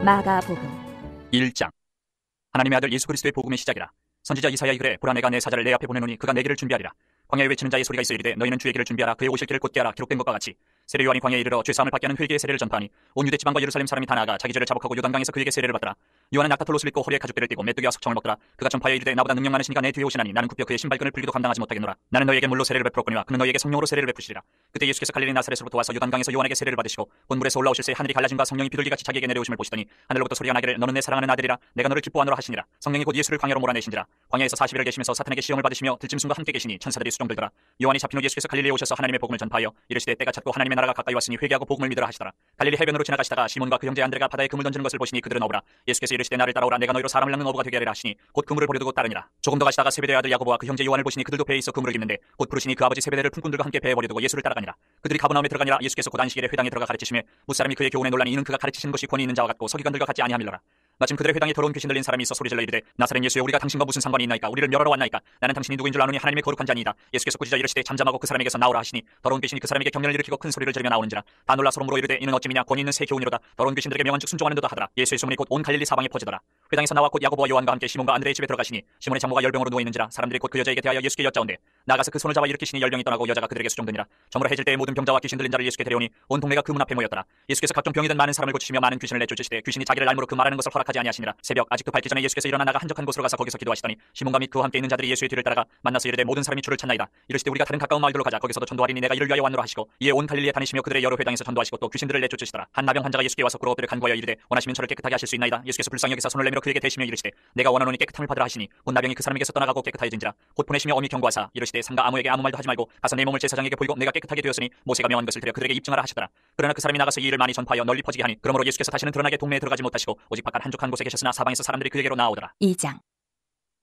마가복음 1장. 하나님의 아들 예수 그리스도의 복음의 시작이라. 선지자 이사야 이르되 보라 내가 내 사자를 내 앞에 보내노니 그가 내 길을 준비하리라. 광야에 외치는 자의 소리가 있어 이르되 너희는 주의 길을 준비하라. 그의 오실 길을 곧게 하라. 기록된 것과 같이 세례 요한이 광야에 이르러 죄사함을 받게 하는 회개의 세례를 전파하니 온 유대 지방과 예루살렘 사람이 다 나아가 자기 죄를 자복하고 요단강에서 그에게 세례를 받더라. 요한은 낙타털옷을 입고 허리에 가죽대를 띠고 메뚜기와 석청을 먹더라. 그가 전파하여 이르되 나보다 능력 많으시니까 내 뒤에 오시나니 나는 굽혀 그의 신발끈을 풀기도 감당하지 못하겠노라. 나는 너희에게 물로 세례를 베풀었거니와 그는 너희에게 성령으로 세례를 베푸시리라. 그때 예수께서 갈릴리 나사렛으로부터 와서 요단강에서 요한에게 세례를 받으시고 곧 물에서 올라오실 새 하늘이 갈라짐과 성령이 비둘기같이 자기에게 내려오심을 보시더니 하늘로부터 소리가 나기를 너는 내 사랑하는 아들이라 내가 너를 기뻐하노라 하시니라. 성령이 곧 예수를 광야로 몰아내신지라. 광야에서 40일을 계시면서 사탄에게 시험을 받으시며 들짐승과 함께 계시니 천사들이 수종들더라. 요한이 잡힌 후 예수께서 갈릴리에 오셔서 하나님의 복음을 전파하여 이르시되 때가 찼고 하나님의 나라가 가까이 왔으니 회개하고 복음을 믿으라 하시더라. 갈릴리 해변으로 지나가시다가 시몬과 그 형제 안드레가 바다에 그물 던지는 것을 보시니 그들은 어부라. 예수께서 이르시되 나를 따라오라. 내가 너희로 사람을 낚는 어부가 되게 하리라 하시니 곧 그물을 버려두고 따르니라. 조금 더 가시다가 세베대의 아들 야고보와 그 형제 요한을 보시니 그들도 배에 있어 그물을 깁는데 곧 부르시니 그 아버지 세베대를 품꾼들과 함께 배에 버려두고 예수를 따라가니라. 그들이 가버나움에 들어가니라. 예수께서 곧 안식일에 회당에 들어가 가르치시며 무사람이 그의 교훈에 놀라니 이는 그가 가르치신 것이 권위 있는 자와 같고 서기관들과 같지 아니함이로라. 마침 그들의 회당에 더러운 귀신 들린 사람이 있어 소리질러 이르되 나사렛 예수여 우리가 당신과 무슨 상관이 있나이까? 우리를 멸하러 왔나이까? 나는 당신이 누구인 줄 아노니 하나님의 거룩한 자니이다. 예수께서 꾸짖어 이르시되 잠잠하고 그 사람에게서 나오라 하시니 더러운 귀신이 그 사람에게 경련을 일으키고 큰 소리를 지르며 나오는지라. 다 놀라 서로 물어 이르되 이는 어찌미냐? 권위 있는 새 교훈이로다. 더러운 귀신들에게 명한즉 순종하는도다 하더라. 예수의 소문이 곧 온 갈릴리 사방에 퍼지더라. 회당에서 나와 곧 야고보와 요한과 함께 시몬과 안드레의 집에 들어가시니 시몬의 장모가 열병으로 누워 있는지라. 사람들이 곧 그 여자에게 대하여 예수께 여짜온대 나가서 그 손을 잡아 일으키시니 열병이 떠나고 여자가 그들에게 수종되니라. 저물어 해질 때에 모든 병자와 귀신 들린 자를 예수께 데려오니 온 동네가 그 문 앞에 모였더라. 예수께서 각종 병이 든 많은 사람을 고치시며 많은 귀신을 내쫓으시되 귀신이 자기를 알므로 그 말하는 것을 허락하지 아니하시니라. 새벽 아직도 밝기 전에 예수께서 일어나 나가 한적한 곳으로 가서 거기서 기도하시더니 시몬과 및 그와 함께 있는 자들이 예수의 뒤를 따라가 만나서 이르되 모든 사람이 주를 찾나이다. 이르시되 우리가 다른 가까운 마을들로 가자. 거기서도 전도하리니 내가 이를 위하여 왔노라 하시고 이에 온 갈릴리에 다니시며 그들의 여러 회당에서 전도하시고 또 귀신들을 내쫓으시더라. 한 나병 환자가 예수께 와서 꿇어 엎드려 간구하여 이르되 원하시면 저를 깨끗하게 하실 수 있나이다. 예수께서 불쌍히 여기사 손을 내밀어 그에게 대시며 이르시되 내가 원하노니 깨끗함을 받으라 하시니 곧 나병이 그 사람에게서 떠나가고 깨끗하여진지라. 곧 보내시며 엄히 경고하사 이르시되 삼가 아무에게 아무 말도 하지 말고 가서 내 몸을 제사장에게 보이고 내가 깨끗하게 되었으니 모세가 명한 것을 드려 그들에게 입증하라 하셨더라. 그러나 그 사람이 나가서 이 일을 많이 전파하여 널리 퍼지게 하니 그러므로 예수께서 다시는 드러나게 동네에 들어가지 못하시고 오직 바깥 한적한 곳에 계셨으나 사방에서 사람들이 그에게로 나아오더라. 2장.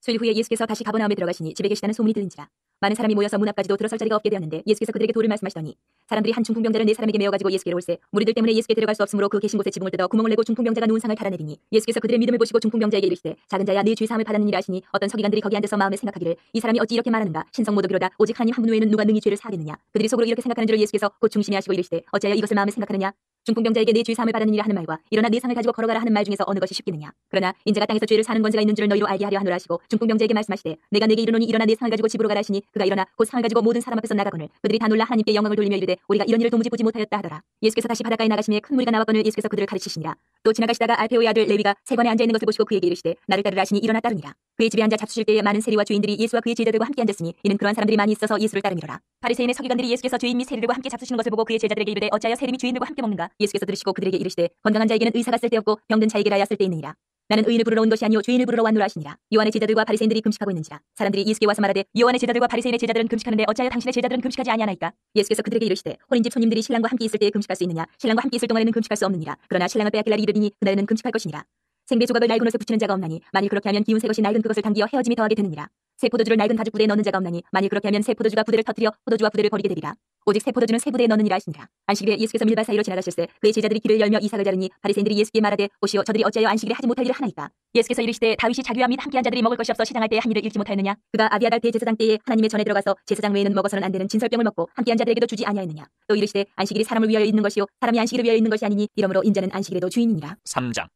수일 후에 예수께서 다시 가버나움에 들어가시니 집에 계시다는 소문이 들린지라. 많은 사람이 모여서 문 앞까지도 들어설 자리가 없게 되었는데 예수께서 그들에게 도를 말씀하시더니 사람들이 한 중풍병자를 네 사람에게 메어가지고 예수께로 올세 무리들 때문에 예수께 들어갈 수 없으므로 그 계신 곳에 지붕을 뜯어 구멍을 내고 중풍병자가 누운 상을 달아내리니 예수께서 그들의 믿음을 보시고 중풍병자에게 이르시되 작은 자야 네 죄사함을 받았느니라 하시니 어떤 서기관들이 거기 앉아서 마음에 생각하기를 이 사람이 어찌 이렇게 말하는가 신성 모독이로다 오직 하나님 한 분 외에는 누가 능히 죄를 사하겠느냐. 그들이 속으로 이렇게 생각하는 줄 예수께서 곧 중심히 하시고 이르시되 어찌하여 이것을 마음에 생각하느냐. 중풍병자에게 내 죄사함을 받았느니라 하는 말과 일어나 네 상을 가지고 걸어가라 하는 말 중에서 어느 것이 쉽겠느냐. 그러나 인자가 땅에서 죄를 사는 권세가 있는 줄을 너희로 알게 하려 하노라 하시고 중풍병자에게 말씀하시되 내가 내게 이르노니 일어나 네 상을 가지고 집으로 가라 하시니 그가 일어나 곧 상을 가지고 모든 사람 앞에서 나가거늘 그들이 다 놀라 하나님께 영광을 돌리며 이르되 우리가 이런 일을 도무지 보지 못하였다 하더라. 예수께서 다시 바닷가에 나가시며 큰 무리가 나왔거늘 예수께서 그들을 가르치시니라. 또 지나가시다가 알페오의 아들 레위가 세관에 앉아 있는 것을 보시고 그에게 이르시되 나를 따르라 하시니 일어나 따르니라. 그의 집에 앉아 잡수실 때에 많은 세리와 죄인들이 예수와 그의 제자들과 함께 앉았으니 이는 그러한 사람들이 많이 있어서 예수를 따르미로라. 바리새인의 서기관들이 예수께서 죄인 및 세리들과 함께 잡수시는 것을 보고 그의 제자들에게 이르되 어찌하여 세리 및 죄인들과 함께 먹는가. 예수께서 들으시고 그들에게 이르시되 건강한 자에게는 의사가 쓸데없고 병든 자에게라야 쓸데있느니라. 나는 의인을 부르러 온 것이 아니요 죄인을 부르러 왔노라 하시니라. 요한의 제자들과 바리새인들이 금식하고 있는지라. 사람들이 예수께 와서 말하되 요한의 제자들과 바리새인의 제자들은 금식하는데 어찌하여 당신의 제자들은 금식하지 아니하나이까. 예수께서 그들에게 이르시되 혼인집 손님들이 신랑과 함께 있을 때에 금식할 수 있느냐. 신랑과 함께 있을 동안에는 금식할 수 없느니라. 그러나 신랑을 빼앗길 날이 이르리니 그날에는 금식할 것이니라. 생배 조각을 낡은 옷에 붙이는 자가 없나니 만일 그렇게 하면 기운 새 것이 낡은 그것을 당기어 헤어짐이 더하게 되느니라. 새 포도주를 낡은 가죽 부대에 넣는 자가 없나니 만일 그렇게 하면 새 포도주가 부대를 터뜨려 포도주와 부대를 버리게 되리라. 오직 새 포도주는 새 부대에 넣느니라 하시니라. 안식일에 예수께서 밀밭 사이로 지나가실세 그의 제자들이 길을 열며 이삭을 자르니 바리새인들이 예수께 말하되 보시오 저들이 어찌하여 안식일에 하지 못할 일을 하나이까. 예수께서 이르시되 다윗이 자기와 및 함께한 자들이 먹을 것이 없어 시장할 때에 한 일을 잃지 못하였느냐. 그가 아비아달 대제사장 때에 하나님의 전에 들어가서 제사장 외에는 먹어서는 안 되는 진설병을 먹고 함께한 자들에게도 주지 아니하였느냐. 또 이르시되 안식일이 사람을 위하여 있는 것이요 사람이 안식일을 위하여 있는 것이 아니니 이러므로 인자는 안식일에도 주인이니라. 3장.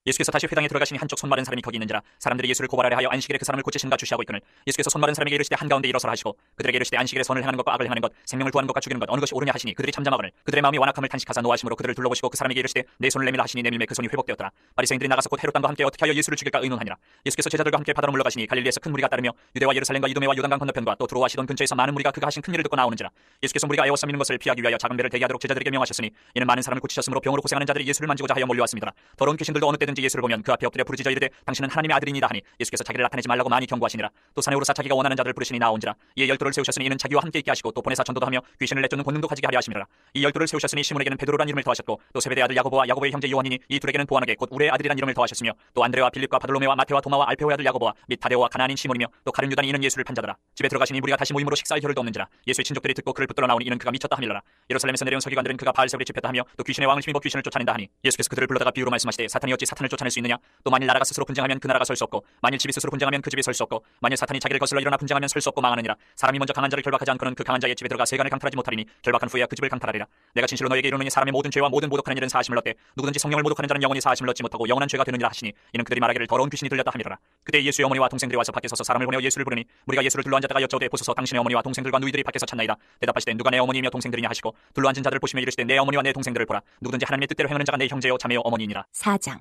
예수께서 다시 회당에 들어가시니 한쪽 손마른 사람이 거기 있는지라. 사람들이 예수를 고발하려 하여 안식일에 그 사람을 고치신가 주시하고 있거늘 예수께서 손마른 사람에게 이르시되 한가운데 일어서라 하시고 그들에게 이르시되 안식일에 선을 행하는 것과 악을 행하는 것 생명을 구하는 것과 죽이는 것 어느 것이 옳으냐 하시니 그들이 잠잠하거늘 그들의 마음이 완악함을 탄식하사 노하심으로 그들을 둘러보시고 그 사람에게 이르시되 내 손을 내밀라 하시니 내밀매 그 손이 회복되었더라. 바리새인들이 나가서 곧 헤롯 왕과 함께 어떻게 하여 예수를 죽일까 의논하니라. 예수께서 제자들과 함께 바다로 물러가시니 갈릴리에서 큰 무리가 따르며 유대와 예루살렘과 이두메와 요단강 건너편과 또 두로와 시돈 근처에서 많은 무리가 그가 하신 큰 일을 듣고 나오는지라. 예수께서 무리가 에워싸 미는 것을 피하기 위하여 작은 배를 대기하도록 제자들에게 명하셨으니 이는 많은 사람을 고치셨으므로 병으로 고생하는 자들이 예수를 만지고자 하여 몰려왔습니다. 더러운 귀신들도 어느 때든지 예수를 보면 그 앞에 엎드려 부르짖어 이르되 당신은 하나님의 아들이니이다 하니 예수께서 자기를 나타내지 말라고 많이 경고하시니라. 또 산에 오르사 자기가 원하는 자들을 부르시니 나온지라. 이에 열두를 세우셨으니 이는 자기와 함께 있게 하시고 또 보내사 전도도 하며 귀신을 내쫓는 권능도 가지게 하려 하심이라. 이 열두를 세우셨으니 시몬에게는 베드로란 이름을 더하셨고 또 세베대의 아들 야고보와 야고보의 형제 요한이니 이 둘에게는 보아너게 곧 우레의 아들이란 이름을 더하셨으며 또 안드레와 빌립과 바돌로메와 마테와 도마와 알페오의 아들 야고보와 및 다데오와 가나안인 시몬이며 또 가룟 유다니 이는 예수를 판자더라. 집에 들어가시니 무리가 다시 모임으로 식사할 겨를도 없는지라. 예수의 친족들이 듣고 그를 붙들어 나오니 이는 그가 미쳤다 함이라. 예루살렘에서 내려온 서기관들은 그가 바알세불에 집혔다 하며 또 귀신의 왕을 힘입어 귀신을 쫓아낸다 하니 예수께서 그들을 불러다가 비유로 말씀하시되 사탄이 어찌 사탄을 사탄을 쫓아낼 수 있느냐? 또 만일 나라가 스스로 분쟁하면 그 나라가 설 수 없고 만일 집이 스스로 분쟁하면 그 집이 설 수 없고 만일 사탄이 자기를 거슬러 일어나 분쟁하면 설 수 없고 망하느니라. 사람이 먼저 강한 자를 결박하지 않고는 그 강한 자의 집에 들어가 세간을 강탈하지 못하리니 결박한 후에야 그 집을 강탈하리라. 내가 진실로 너에게 이르노니 사람의 모든 죄와 모든 모독하는 일은 사하심을 얻되 누구든지 성령을 모독하는 자는 영원히 사하심을 얻지 못하고 영원한 죄가 되느니라 하시니 이는 그들이 말하기를 더러운 귀신이 들렸다 함이로라. 그때 예수의 어머니와 동생들이 와서 밖에 서서 사람을 보내어 예수를 부르니 무리가 예수를 둘러앉았다가 여짜오되 보소서 당신의 어머니와 동생들과 누이들이 밖에서 찾나이다. 대답하시되 누가 내 어머니이며 동생들이냐 하시고 둘러앉은 자들을 보시며 이르시되 내 어머니와 내 동생들을 보라. 누구든지 하나님의 뜻대로 행하는 자가 내 형제요 자매요 어머니이니라. 4장.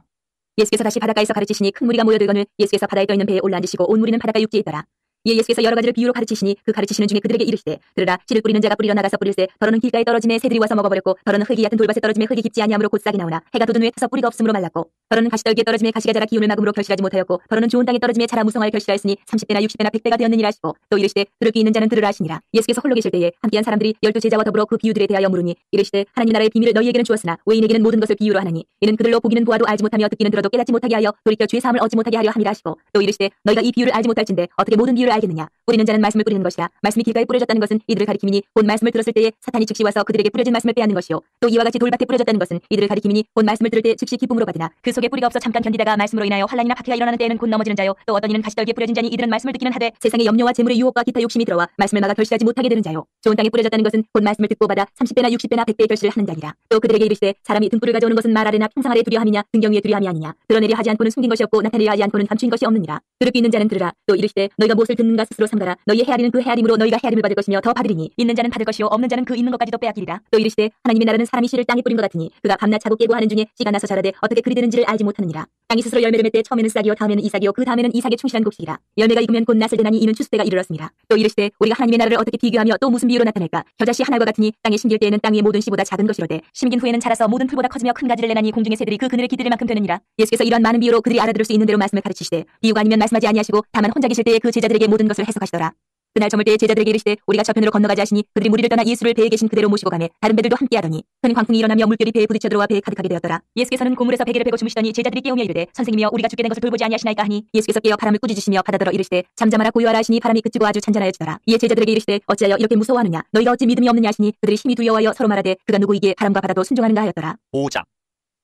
예수께서 다시 바닷가에서 가르치시니 큰 무리가 모여들거늘 예수께서 바다에 떠있는 배에 올라앉으시고 온 무리는 바닷가 육지에 있더라. 이에 예수께서 여러 가지를 비유로 가르치시니 그 가르치시는 중에 그들에게 이르시되 들으라 씨를 뿌리는 자가 뿌리러 나가서 뿌릴새 더러는 길가에 떨어짐에 새들이 와서 먹어버렸고 더러는 흙이 얕은 돌밭에 떨어짐에 흙이 깊지 아니하므로 곧 싹이 나오나 해가 돋은 후에 타서 뿌리가 없으므로 말랐고 더러는 가시떨기에 떨어짐에 가시가 자라 기운을 막음으로 결실하지 못하였고 더러는 좋은 땅에 떨어짐에 자라 무성하여 결실하였으니 30배나 60배나 100배가 되었느니라 하시고 또 이르시되 들을 귀 있는 자는 들으라 하시니라. 예수께서 홀로 계실 때에 함께한 사람들이 12제자와 더불어 그 비유들에 대하여 물으니 이르시되 하나님 나라의 비밀을 너희에게는 주었으나 외인에게는 모든 것을 비유로 하나니 이는 그들로 보기는 보아도 알지 못하며 듣기는 들어도 깨닫지 못하게 하여 돌이켜 죄 사함을 얻지 못하게 하려 함이라 하시고 또 이르시되 너희가 이 비유를 알지 못할진대 어떻게 모든 비유를 알겠느냐. 뿌리는 자는 말씀을 뿌리는 것이라 말씀이 길가에 뿌려졌다는 것은 이들을 가리킴이니 곧 말씀을 들었을 때에 사탄이 즉시 와서 그들에게 뿌려진 말씀을 빼앗는 것이요 또 이와 같이 돌밭에 뿌려졌다는 것은 이들을 가리킴이니 곧 말씀을 들을 때 즉시 기쁨으로 받으나 그 속에 뿌리가 없어 잠깐 견디다가 말씀으로 인하여 환난이나 박해가 일어나는 때에는 곧 넘어지는 자요 또 어떤 이는 가시떨기에 뿌려진 자니 이들은 말씀을 듣기는 하되 세상의 염려와 재물의 유혹과 기타 욕심이 들어와 말씀을 막아 결실하지 못하게 되는 자요 좋은 땅에 뿌려졌다는 것은 곧 말씀을 듣고 받아 30배나 60배나 100배의 결실을 하는 자니라. 또 그들에게 이르시되 사람이 등불을 가져오는 것은 말 아래나 평상 아래 두려 함이냐 등경 위에 두려 함이 아니냐. 드러내려 하지 않고는 숨긴 것이 없고 나타내려 하지 않고는 감추인 것이 없느니라. 들을 귀 있는 자는 들으라. 또 이르시되 너희가 무엇을 듣는가 스스로 삼가라. 너희의 헤아리는 그 헤아림으로 너희가 헤아림을 받을 것이며 더 받으리니 있는 자는 받을 것이요 없는 자는 그 있는 것까지도 빼앗기리라. 또 이르시되 하나님의 나라는 사람이 씨를 땅에 뿌린 것 같으니 그가 밤낮 자고 깨고 하는 중에 씨가 나서 자라되 어떻게 그리 되는지를 알지 못하느니라. 땅이 스스로 열매를 맺되 처음에는 싹이요 다음에는 이삭이요 그 다음에는 이삭의 충실한 곡식이라. 열매가 익으면 곧 낫을 되나니 이는 추수 때가 이르렀습니다. 또 이르시되 우리가 하나님의 나라를 어떻게 비교하며 또 무슨 비유로 나타낼까. 겨자씨 하나과 같으니 땅에 심길 때에는 땅 위의 모든 씨보다 작은 것이로되 심긴 후에는 자라서 모든 풀보다 커지며 큰 가지를 내나니 공중의 새들이 그 그늘에 기들을 만큼 되느니라. 예수께서 이러한 많은 비유로 그들이 알아들을 수 있는 대로 말씀을 가르치시되 비유가 아니면 말씀하지 아니하시고 다만 혼자 계실 때에 그 제자들에게 모든 것을 해석하시더라. 그날 저물 때에 제자들에게 이르시되 우리가 저편으로 건너가자 하시니 그들이 무리를 떠나 예수를 배에 계신 그대로 모시고 가매 다른 배들도 함께 하더니 큰 광풍이 일어나며 물결이 배에 부딪혀 들어와 배에 가득하게 되었더라. 예수께서는 고물에서 베개를 베고 주무시더니 제자들이 깨우며 이르되 선생님이여 우리가 죽게 된 것을 돌보지 아니하시나이까 하니 예수께서 깨어 바람을 꾸짖으시며 바다더러 이르시되 잠잠하라 고요하라 하시니 바람이 그치고 아주 잔잔하여지더라. 이에 제자들에게 이르시되 어찌하여 이렇게 무서워하느냐 너희가 어찌 믿음이 없느냐 하시니 그들이 심히 두려워하여 서로 말하되 그가 누구이기에 바람과 바다도 순종하는가 하였더라. 5장.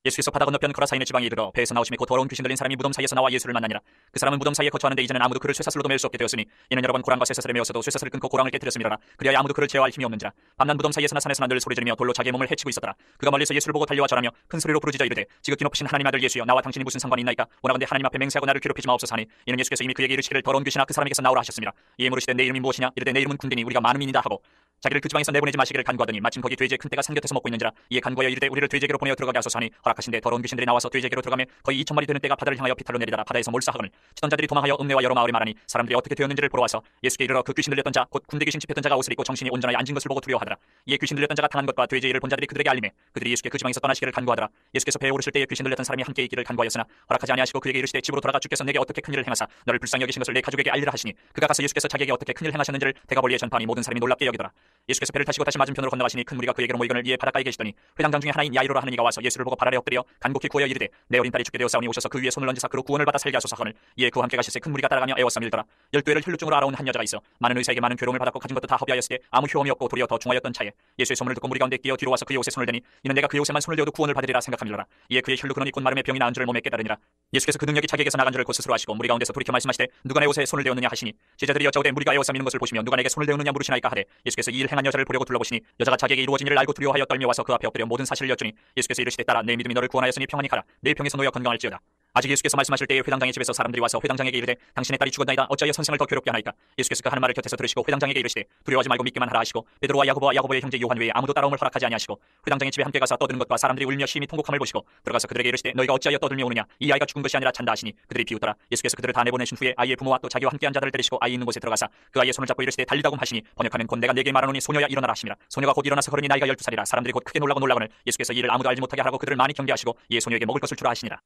예수께서 바다 건너편 코라사인의 지방에 이르러 배에서 나오심에 곧 더러운 귀신 들린 사람이 무덤 사이에서 나와 예수를 만나니라. 그 사람은 무덤 사이에 거처하는데 이제는 아무도 그를 쇠사슬로도 맬 수 없게 되었으니 이는 여러 번 고랑과 쇠사슬에 메었어도 쇠사슬을 끊고 고랑을 깨뜨렸음이라. 그리하여 아무도 그를 제어할 힘이 없는지라. 밤낮 무덤 사이에서나 산에서나 늘 소리지르며 돌로 자기의 몸을 해치고 있었더라. 그가 멀리서 예수를 보고 달려와 절하며 큰 소리로 부르짖어 이르되 지극히 높으신 하나님 아들 예수여 나와 당신이 무슨 상관이 있나이까. 원하건대 하나님 앞에 맹세하고 나를 괴롭히지 마옵소서 하니 이는 예수께서 이미 그에게 이르시기를 더러운 귀신아 그 사람에게서 나오라 하셨습니다. 이에 물으시되 내 이름이 무엇이냐. 이르되 내 이름은 군대니 우리가 많은 민이다 하고 자기를 그 지방에서 내보내지 마시기를 간구하더니 마침 거기 돼지의 큰 떼가 산곁에서 먹고 있는지라. 이에 간구하여 이르되 우리를 돼지에게로 보내어 들어가게 하소서 하니 허락하신데 더러운 귀신들이 나와서 돼지에게로 들어가며 거의 2,000마리 되는 떼가 바다를 향하여 피탈로 내리다가 바다에서 몰사하거늘 치던 자들이 도망하여 읍내와 여러 마을에 말하니 사람들이 어떻게 되었는지를 보러 와서 예수께 이르러 그 귀신 들렸던 자 곧 군대 귀신 집혔던 자가 옷을 입고 정신이 온전하여 앉은 것을 보고 두려워하더라. 이에 귀신 들렸던 자가 당한 것과 돼지의 일을 본 자들이 그들에게 알리매 그들이 예수께 그 지방에서 떠나시기를 간구하더라. 예수께서 배에 오르실 때에 귀신 들렸던 사람이 함께 있기를 간구하였으나 허락하지 아니하시고 그에게 이르시되 집으로 돌아가 주께서 내게 어떻게 큰일을 행하사 너를 불쌍히 여기신 것을 내 가족에게 알리라 하시니 그가 가서 예수께서 자기에게 어떻게 큰일을 행하셨는지를 대가벌리에 전파하니 모든 사람이 놀랍게 여기더라. 예수께서 배를 타시고 다시 맞은편으로 건너가시니 큰 무리가 그에게로 모이거늘 이에 바닷가에 계시더니 회당장 중에 하나인 야이로라 하는 이가 와서 예수를 보고 발 아래 엎드려 간곡히 구하여 이르되 내 어린 딸이 죽게 되었사오니 오셔서 그 위에 손을 얹으사 그로 구원을 받아 살게 하소서 하거늘 이에 그와 함께 가시세 큰 무리가 따라가며 애워싸 밀더라. 12회를 혈루증으로 알아온 한 여자가 있어 많은 의사에게 많은 괴로움을 받았고 가진 것도 다 허비하였으되 아무 효험이 없고 도리어 더 중하였던 차에 예수의 소문을 듣고 무리 가운데 끼어 뒤로 와서 그의 옷에 손을 대니 이는 내가 그의 옷에만 손을 대어도 구원을 받으리라 생각함이로라. 이에 그의 혈루 근원이 곧 마름의 병이 나은 줄을 몸에 깨달으니라. 예수께서 그 능력이 자기에게서 나간 줄을 곧 스스로 하시고 무리 가운데서 돌이켜 말씀하시되 누가 내 옷에 손을 대었느냐 하시니 제자들이 여짜오되 무리가 애워싸 미는 것을 보시며 누가 내게 손을 대었느냐 물으시나이까 하되 예수께서 이 일 행한 여자를 보려고 둘러보시니 여자가 자기에게 이루어진 일을 알고 두려워하여 떨며 와서 그 앞에 엎드려 모든 사실을 여쭈니 예수께서 이르시되 딸아 내 믿음이 너를 구원하였으니 평안히 가라 내 병에서 놓여 건강할지어다. 아직 예수께서 말씀하실 때에 회당장의 집에서 사람들이 와서 회당장에게 이르되 당신의 딸이 죽었나이다 어찌하여 선생을 더 괴롭게 하나이까. 예수께서 그 하는 말을 곁에서 들으시고 회당장에게 이르시되 두려워하지 말고 믿기만 하라 하시고 베드로와 야고보의 형제 요한 외에 아무도 따라옴을 허락하지 아니하시고 회당장의 집에 함께 가서 떠드는 것과 사람들이 울며 심히 통곡함을 보시고 들어가서 그들에게 이르시되 너희가 어찌하여 떠들며 오느냐 이 아이가 죽은 것이 아니라 잔다 하시니 그들이 비웃더라. 예수께서 그들을 다 내보내신 후에 아이의 부모와 또 자기와 함께한 자들을 데리시고 아이 있는 곳에 들어가사 그 아이의 손을 잡고 이르시되 달리다고 하시니 번역하면 곧 내가 네게 말하노니 소녀야 일어나라 하시니라. 소녀가 곧 일어나서 걸으니 나이가 12살이라 사람들이 곧 크게 놀라거늘 예수께서 이를 아무도 알지 못하게 하라고 그들을 많이 경계하시고 이에 소녀에게 먹을 것을 주라 하시니라.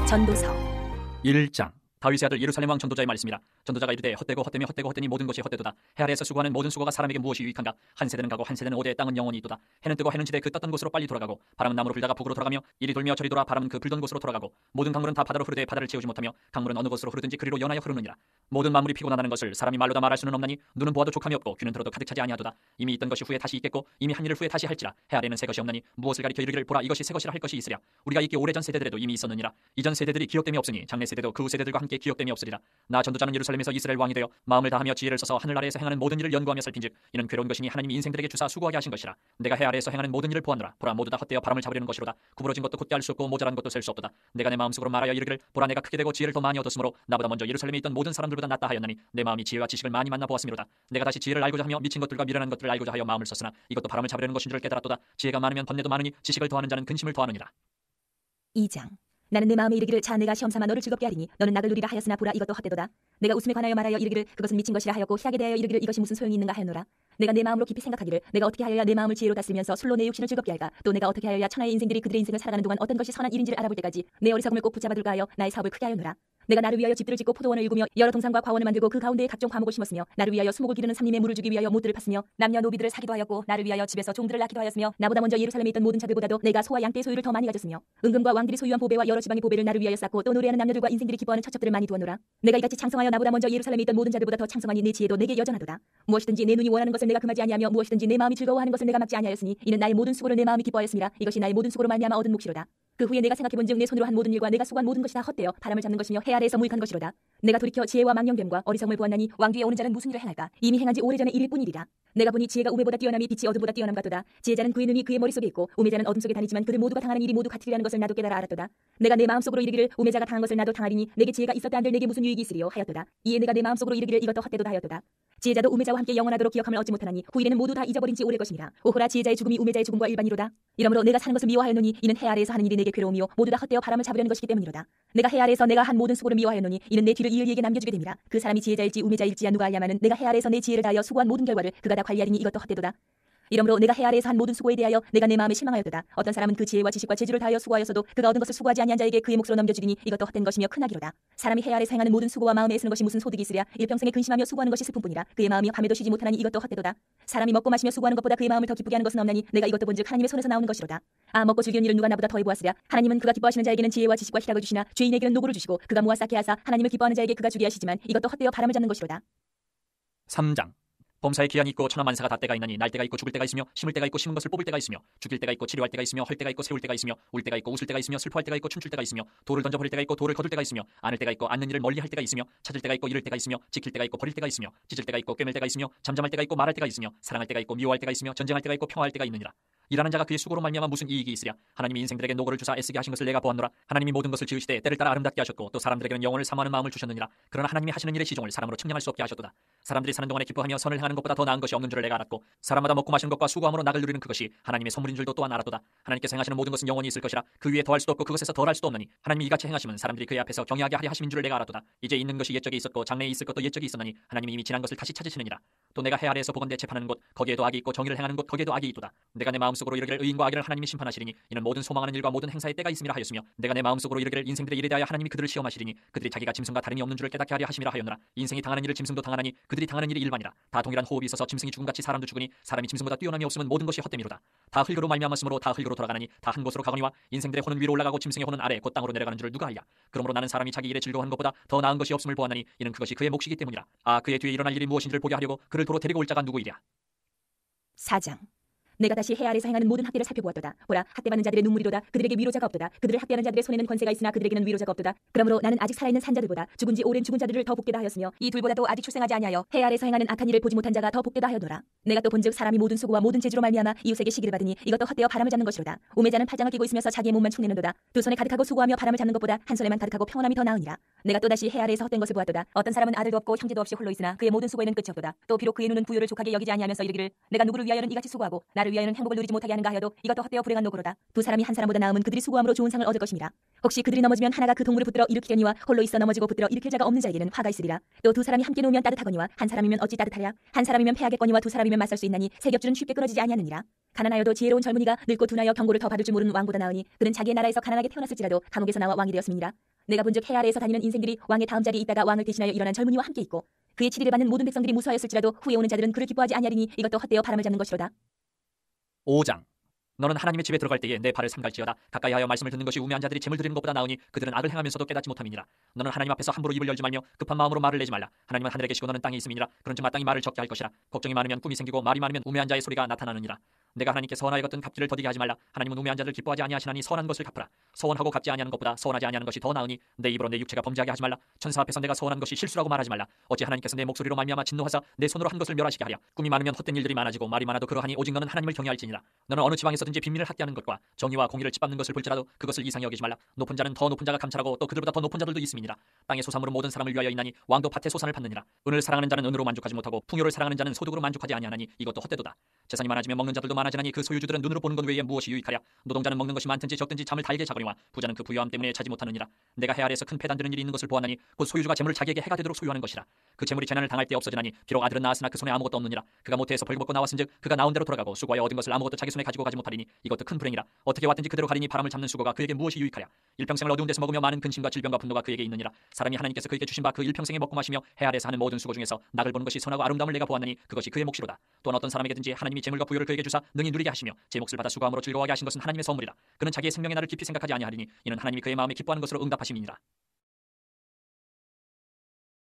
전도서 1장. 다윗의 아들 예루살렘 왕 전도자의 말씀이라. 전도자가 이르되 헛되고 헛되며 헛되고 헛되니 모든 것이 헛되도다. 해 아래에서 수고하는 모든 수고가 사람에게 무엇이 유익한가. 한 세대는 가고 한 세대는 오되 땅은 영원히 있도다. 해는 뜨고 해는 지되 그 떴던 곳으로 빨리 돌아가고 바람은 남으로 불다가 북으로 돌아가며 이리 돌며 저리 돌아 바람은 그 불던 곳으로 돌아가고 모든 강물은 다 바다로 흐르되 바다를 채우지 못하며 강물은 어느 곳으로 흐르든지 그리로 연하여 흐르느니라. 모든 만물이 피곤하다는 것을 사람이 말로 다 말할 수는 없나니 눈은 보아도 족함이 없고 귀는 들어도 가득 차지 아니하도다. 이미 있던 것이 후에 다시 있겠고 이미 한 일을 후에 다시 할지라. 해 아래는 새 것이 없나니 무엇을 가리켜 이르기를 보라 이것이 새 것이라 할 것이 있으랴. 우리가 있기 오래전 세대들에도 이미 있었느니라. 이전 세대들이 기억됨이 없으니 장래 세대도 그 후 세대들과 함께 기억됨이 없으리라. 나 전도자는 예루살렘에서 이스라엘 왕이 되어 마음을 다하며 지혜를 써서 하늘 아래에서 행하는 모든 일을 연구하며 살핀즉 이는 괴로운 것이니 하나님이 인생들에게 주사 수고하게 하신 것이라. 내가 해 아래에서 행하는 모든 일을 보았노라. 보라 모두 다 헛되어 바람을 잡으려는 것이로다. 구부러진 것도 곧게 알 수 없고 모자란 것도 셀 수 없도다. 내가 내 마음속으로 말하여 이르기를 보라 내가 크게 되고 지혜를 더 많이 얻었으므로 나보다 먼저 예루살렘에 있던 모든 사람들보다 낫다 하였나니 내 마음이 지혜와 지식을 많이 만나 보았음이로다. 내가 다시 지혜를 알고자 하며 미친 것들과 미련한 것들을 알고자 하여 마음을 썼으나 이것도 바람을 잡으려는 것인 줄을 깨달았도다. 지혜가 많으면 번뇌도 많으니 지식을 더하는 자는 근심을 더하느니라. 2장. 나는 내 마음에 이르기를 자 내가 시험 삼아 너를 즐겁게 하리니 너는 낙을 누리라 하였으나 보라 이것도 헛되도다. 내가 웃음에 관하여 말하여 이르기를 그것은 미친 것이라 하였고 희락에 대하여 이르기를 이것이 무슨 소용이 있는가 하였노라. 내가 내 마음으로 깊이 생각하기를 내가 어떻게 하여야 내 마음을 지혜로 다스리면서 술로 내 육신을 즐겁게 할까. 또 내가 어떻게 하여야 천하의 인생들이 그들의 인생을 살아가는 동안 어떤 것이 선한 일인지를 알아볼 때까지 내 어리석음을 꼭 붙잡아둘까 하여 나의 사업을 크게 하였노라. 내가 나를 위하여 집들을 짓고 포도원을 일구며 여러 동산과 과원을 만들고 그 가운데에 각종 과목을 심었으며 나를 위하여 수목을 기르는 삼림에 물을 주기 위하여 못들을 팠으며 남녀 노비들을 사기도 하였고 나를 위하여 집에서 종들을 낳기도 하였으며 나보다 먼저 예루살렘에 있던 모든 자들보다도 내가 소와 양떼의 소유를 더 많이 가졌으며 은금과 왕들이 소유한 보배와 여러 지방의 보배를 나를 위하여 쌓고 또 노래하는 남녀들과 인생들이 기뻐하는 처첩들을 많이 두었노라. 내가 이같이 창성하여 나보다 먼저 예루살렘에 있던 모든 자들보다 더 창성하니 내 지혜도 내게 여전하도다. 무엇이든지 내 눈이 원하는 것을 내가 금하지 아니하며 무엇이든지 내 마음이 즐거워하는 것을 내가 막지 아니하였으니 이는 나의 모든 수고를 내 마음이 기뻐하였음이라. 이것이 나의 모든 수고로 말미암아 얻은 몫이로다. 그 후에 내가 생각해본즉 내 손으로 한 모든 일과 내가 수고한 모든 것이 다 헛되어 바람을 잡는 것이며 해 아래에서 무익한 것이로다. 내가 돌이켜 지혜와 망령됨과 어리석음을 보았나니 왕 뒤에 오는 자는 무슨 일을 행할까. 이미 행한 지 오래전에 일일 뿐이리라. 내가 보니 지혜가 우매보다 뛰어남이 빛이 어둠보다 뛰어남 같도다. 지혜자는 그의 눈이 그의 머릿속에 있고 우매자는 어둠 속에 다니지만 그들 모두가 당하는 일이 모두 같으리라는 것을 나도 깨달아 알았도다. 내가 내 마음속으로 이르기를 우매자가 당한 것을 나도 당하리니 내게 지혜가 있었다 한들 내게 무슨 유익이 있으리요 하였도다. 이에 내가 내 마음속으로 이르기를 이것도 헛되도다 하였도다. 지혜자도 우매자와 함께 영원하도록 기억함을 얻지 못하나니 후일에는 모두 다 잊어버린 지 오래 것이니라. 오호라 지혜자의 죽음이 우매자의 죽음과 일반이로다. 이러므로 내가 사는 것을 미워하였노니 이는 해 아래에서 하는 일이 내게 괴로움이요 모두 다 헛되어 바람을 잡으려는 것이기 때문이로다. 내가 해 아래에서 내가 한 모든 수고를 미워하였노니 이는 내 뒤를 이을 이에게 남겨주게 됨이라. 그 사람이 지혜자일지 우매자일지야 누가 알냐마는 내가 해 아래에서 내 지혜를 다하여 수고한 모든 결과를 그가 다 관리하리니 이것도 헛되도다. 이러므로 내가 해 아래에서 한 모든 수고에 대하여 내가 내 마음에 실망하였도다. 어떤 사람은 그 지혜와 지식과 재주를 다하여 수고하였어도 그가 얻은 것을 수고하지 아니한 자에게 그의 몫으로 넘겨주리니 이것도 헛된 것이며 큰 악이로다. 사람이 해 아래에서 행하는 모든 수고와 마음에 애쓰는 것이 무슨 소득이 있으랴. 일평생에 근심하며 수고하는 것이 슬픔뿐이라. 그의 마음이 밤에도 쉬지 못하나니 이것도 헛되도다. 사람이 먹고 마시며 수고하는 것보다 그의 마음을 더 기쁘게 하는 것은 없나니 내가 이것도 본즉 하나님의 손에서 나오는 것이로다. 아 먹고 즐기는 일을 누가 나보다 더해 보았으랴. 하나님은 그가 기뻐하시는 자에게는 지혜와 지식과 희락을 주시나 죄인에게는 노고를 주시고 그가 모아 쌓게 하사 하나님을 기뻐하는 자에게 그가 주게 하시지만 이것도 헛되어 바람을 잡는 것이로다. 3장. 범사의 기한이 있고 천하만사가 다 때가 있나니 날 때가 있고 죽을 때가 있으며 심을 때가 있고 심은 것을 뽑을 때가 있으며 죽일 때가 있고 치료할 때가 있으며 헐 때가 있고 세울 때가 있으며 울 때가 있고 웃을 때가 있으며 슬퍼할 때가 있고 춤출 때가 있으며 돌을 던져 버릴 때가 있고 돌을 거둘 때가 있으며 안을 때가 있고 안는 일을 멀리 할 때가 있으며 찾을 때가 있고 잃을 때가 있으며 지킬 때가 있고 버릴 때가 있으며 찢을 때가 있고 꿰맬 때가 있으며 잠잠할 때가 있고 말할 때가 있으며 사랑할 때가 있고 미워할 때가 있으며 전쟁할 때가 있고 평화할 때가 있느니라. 일하는 자가 그의 수고로 말미암아 무슨 이익이 있으랴. 하나님이 인생들에게 노고를 주사 애쓰게 하신 것을 내가 보았노라. 하나님이 모든 것을 지으시되 때를 따라 아름답게 하셨고 또 사람들에게는 영혼을 사모하는 마음을 주셨느니라. 그러나 하나님이 하시는 일의 시종을 사람으로 측량할 수 없게 하셨도다. 사람들이 사는 동안에 기뻐하며 선을 행하는 것보다 더 나은 것이 없는 줄을 내가 알았고 사람마다 먹고 마시는 것과 수고함으로 낙을 누리는 그것이 하나님의 선물인 줄도 또한 알았도다. 하나님께서 행하시는 모든 것은 영원히 있을 것이라. 그 위에 더할 수도 없고 그것에서 덜할 수도 없느니 하나님이 이같이 행하심은 사람들이 그의 앞에서 경외하게 하려 하심인 줄을 내가 알았도다. 이제 있는 것이 옛적에 있었고 장래에 있을 것도 옛적에 있었나니 하나님이 이미 지난 것을 다시 찾으시느니라. 또 내가 해 아래에서 보건대 재판하는 곳 거기에도 악이 있고 정의를 행하는 곳 거기에도 악이 있도다. 내가 내 마음속으로 이르기를 의인과 악인을 하나님이 심판하시리니 이는 모든 소망하는 일과 모든 행사의 때가 있음이라 하였으며 내가 내 마음속으로 이르기를 인생들의 일에 대하여 하나님이 그들을 시험하시리니 그들이 자기가 짐승과 다름이 없는 줄을 깨닫게 하려 하심이라 하였노라. 인생이 당하는 일을 짐승도 당하나니 그들이 당하는 일이 일반이라. 다 동일한 호흡이 있어서 짐승이 죽음같이 사람도 죽으니 사람이 짐승보다 뛰어남이 없으면 모든 것이 헛됨이로다. 다 흙으로 말미암았으므로 다 흙으로 돌아가나니 다 한 곳으로 가거니와 인생들의 혼은 위로 올라가고 짐승의 혼은 아래 곧 땅으로 내려가는 줄을 누가 알랴. 그러므로 나는 사람이 자기 일에 즐거워하는 것보다 더 나은 것이 없음을 보았나니 이는 그것이 그의 몫이기 때문이라. 아 그의 뒤에 일어날 일이 무엇인지를 보게 하려고 그를 도로 데리고 올 자가 누구이랴. 4장. 내가 다시 해 아래에서 행하는 모든 학대를 살펴보았도다. 보라 학대받는 자들의 눈물이로다. 그들에게 위로자가 없도다. 그들을 학대하는 자들의 손에는 권세가 있으나 그들에게는 위로자가 없도다. 그러므로 나는 아직 살아있는 산자들보다 죽은 지 오랜 죽은 자들을 더 복되다 하였으며 이 둘보다도 아직 출생하지 아니하여 해 아래에서 행하는 악한 일을 보지 못한 자가 더 복되다 하였노라. 내가 또 본즉 사람이 모든 수고와 모든 재주로 말미암아 이웃에게 시기를 받으니 이것도 헛되어 바람을 잡는 것이로다. 우매자는 팔짱을 끼고 있으면서 자기의 몸만 축내는도다. 두 손에 가득하고 수고하며 바람을 잡는 것보다 한 손에만 가득하고 평온함이 더 나으니라. 내가 또 다시 해 아래에서 헛된 것을 보았도다. 어떤 사람은 아들도 없고 형제도 없이 홀로 있으나 그의 모든 수고에는 끝이 없도다. 또 비록 그의 눈은 부요를 족하게 여기지 아니하면서 이르기를 내가 누구를 위하여는 이같이 수고하고 나를 위하여는 행복을 누리지 못하게 하는가 하여도 이것도 헛되어 불행한 노고로다. 두 사람이 한 사람보다 나음은 그들이 수고함으로 좋은 상을 얻을 것임이라. 혹시 그들이 넘어지면 하나가 그 동물을 붙들어 일으키려니와 홀로 있어 넘어지고 붙들어 일으킬 자가 없는 자에게는 화가 있으리라. 또 두 사람이 함께 놓으면 따뜻하거니와 한 사람이면 어찌 따뜻하랴. 한 사람이면 패하겠거니와 두 사람이면 맞설 수 있나니 세 겹줄은 쉽게 끊어지지 아니하느니라. 가난하여도 지혜로운 젊은이가 늙고 둔하여 경고를 더 받을 줄 모르는 왕보다 나으니 그는 자기의 나라에서 가난하게 태어났을지라도 감옥에서 나와 왕이 되었음이니라. 내가 본즉 해 아래에서 다니는 인생들이 왕의 다음 자리에 있다가 왕을 대신하여 일어난 젊은이와 함께 있고 그의 치리를 받는 모든 백성들이 무수하였을지라도 후에 오는 자들은 그를 기뻐하지 아니하리니 이것도 헛되어 바람을 잡는 것이로다. 5장. 너는 하나님의 집에 들어갈 때에 내 발을 삼갈지어다. 가까이하여 말씀을 듣는 것이 우매한 자들이 재물 드리는 것보다 나으니 그들은 악을 행하면서도 깨닫지 못함이니라. 너는 하나님 앞에서 함부로 입을 열지 말며 급한 마음으로 말을 내지 말라. 하나님은 하늘에 계시고 너는 땅에 있음이니라. 그런즉 마땅히 말을 적게 할 것이라. 걱정이 많으면 꿈이 생기고 말이 많으면 우매한 자의 소리가 나타나느니라. 내가 하나님께 선하여 걷던 갚기를 더디게 하지 말라. 하나님은 우매한 자들 기뻐하지 아니하시나니 선한 것을 갚으라. 서원하고 갚지 아니하는 것보다 서원하지 아니하는 것이 더 나으니 내 입으로 내 육체가 범죄하게 하지 말라. 천사 앞에서 내가 서원한 것이 실수라고 말하지 말라. 어찌 하나님께서 내 목소리로 말미암아 진노하사 내 손으로 한 것을 멸하시게 하랴. 꿈이 많으면 헛된 일들이 많아지고 말이 많아도 그러하니 오직 너는 하나님을 경외할지니라. 너는 어느 지방에서든지 빈민을 학대하는 것과 정의와 공의를 짓밟는 것을 볼지라도 그것을 이상히 여기지 말라. 높은 자는 더 높은 자가 감찰하고 또 그들보다 더 높은 자들도 있음이니라. 땅의 소산물은 모든 사람을 위하여 있나니 왕도 밭의 소산을 받느니라. 은을 사랑하는 자는 은으로 만족하지 못하고 풍요를 사랑하는 자는 소득으로 만족하지 아니하나니 이것도 헛되도다. 재산이 많아지면 먹는 자들도 많아지나니 그 소유주들은 눈으로 보는 것 외에 무엇이 유익하랴. 노동자는 먹는 것이 많든지 적든지 잠을 달게 자거니와 부자는 그 부유함 때문에 자지 못하느니라. 내가 해 아래에서 큰 패단 드는 일이 있는 것을 보았나니 곧 소유주가 재물을 자기에게 해가 되도록 소유하는 것이라. 그 재물이 재난을 당할 때 없어지나니 비록 아들은 낳았으나 그 손에 아무것도 없느니라. 그가 모태에서 벌금 받고 나왔은즉 그가 나온 대로 돌아가고 수고하여 얻은 것을 아무것도 자기 손에 가지고 가지 못하리니 이것도 큰 불행이라. 어떻게 왔든지 그대로 가리니 바람을 잡는 수고가 그에게 무엇이 유익하랴. 일평생을 어두운 데서 먹으며 많은 근심과 질병과 분노가 그에게 있느니라. 사람이 하나님께서 그에게 주신 바 그 일평생에 먹고 마시며 해 아래에서 하는 모든 수고 중에서 낙을 보는 것이 선하고 아름다움을 내가 보았나니 그것이 그의 몫이로다. 또한 어떤 사람에게든지 하나님이 재물과 부요를 그에게 주사 능히 누리게 하시며 제 몫을 받아 수고함으로 즐거워하게 하신 것은 하나님의 선물이라. 그는 자기의 생명의 날을 깊이 생각하지 아니하리니 이는 하나님이 그의 마음에 기뻐하는 것으로 응답하심이니라.